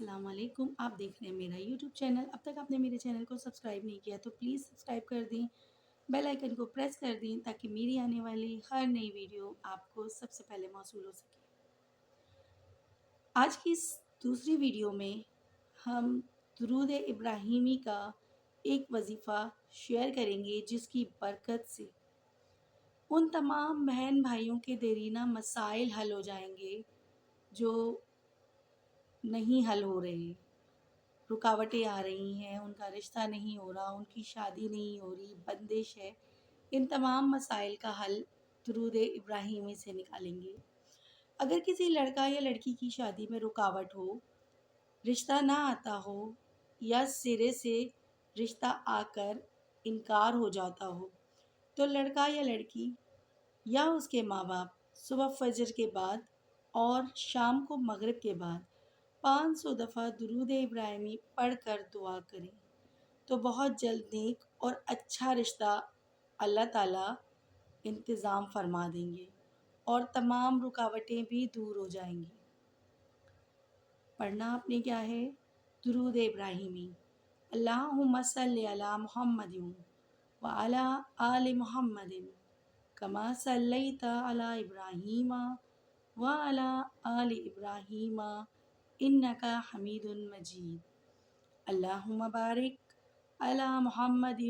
السلام علیکم، آپ دیکھ رہے ہیں میرا یوٹیوب چینل۔ اب تک آپ نے میرے چینل کو سبسکرائب نہیں کیا تو پلیز سبسکرائب کر دیں، بیل آئیکن کو پریس کر دیں تاکہ میری آنے والی ہر نئی ویڈیو آپ کو سب سے پہلے موصول ہو سکے۔ آج کی اس دوسری ویڈیو میں ہم درود ابراہیمی کا ایک وظیفہ شیئر کریں گے جس کی برکت سے ان تمام بہن بھائیوں کے دیرینہ مسائل حل ہو جائیں گے جو نہیں حل ہو رہے، رکاوٹیں آ رہی ہیں، ان کا رشتہ نہیں ہو رہا، ان کی شادی نہیں ہو رہی، بندش ہے۔ ان تمام مسائل کا حل درود ابراہیمی سے نکالیں گے۔ اگر کسی لڑکا یا لڑکی کی شادی میں رکاوٹ ہو، رشتہ نہ آتا ہو یا سرے سے رشتہ آ کر انکار ہو جاتا ہو تو لڑکا یا لڑکی یا اس کے ماں باپ صبح فجر کے بعد اور شام کو مغرب کے بعد 500 دفعہ درود ابراہیمی پڑھ کر دعا کریں تو بہت جلد نیک اور اچھا رشتہ اللہ تعالیٰ انتظام فرما دیں گے اور تمام رکاوٹیں بھی دور ہو جائیں گی۔ پڑھنا آپ نے کیا ہے؟ درود ابراہیمی۔ اللہم صلی علی محمد وعلی آل محمد کما صلیت علی ابراہیم وعلی آل ابراہیم انکا حمید مجید۔ اللہم بارک علی محمد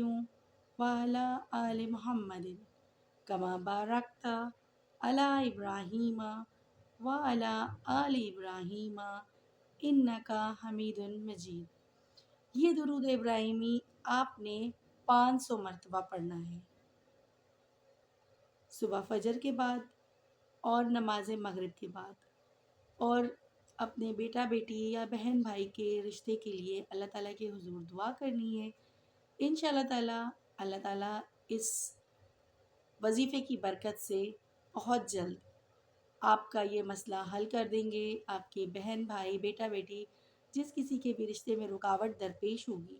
وعلی آل محمد کما بارکت علی ابراہیم وعلی آل ابراہیم انکا حمید مجید۔ یہ درود ابراہیمی آپ نے 500 مرتبہ پڑھنا ہے، صبح فجر کے بعد اور نماز مغرب کے بعد، اور اپنے بیٹا بیٹی یا بہن بھائی کے رشتے کے لیے اللہ تعالیٰ کے حضور دعا کرنی ہے۔ انشاءاللہ اللہ تعالیٰ اس وظیفے کی برکت سے بہت جلد آپ کا یہ مسئلہ حل کر دیں گے۔ آپ کے بہن بھائی بیٹا بیٹی جس کسی کے بھی رشتے میں رکاوٹ درپیش ہوگی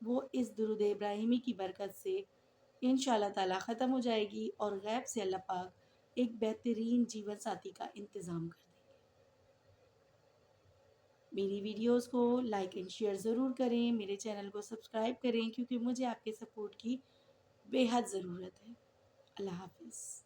وہ اس درود ابراہیمی کی برکت سے انشاءاللہ تعالیٰ ختم ہو جائے گی اور غیب سے اللہ پاک ایک بہترین جیون ساتھی کا انتظام کر دیں گے۔ میری ویڈیوز کو لائک اینڈ شیئر ضرور کریں، میرے چینل کو سبسکرائب کریں کیونکہ مجھے آپ کے سپورٹ کی بے حد ضرورت ہے۔ اللہ حافظ۔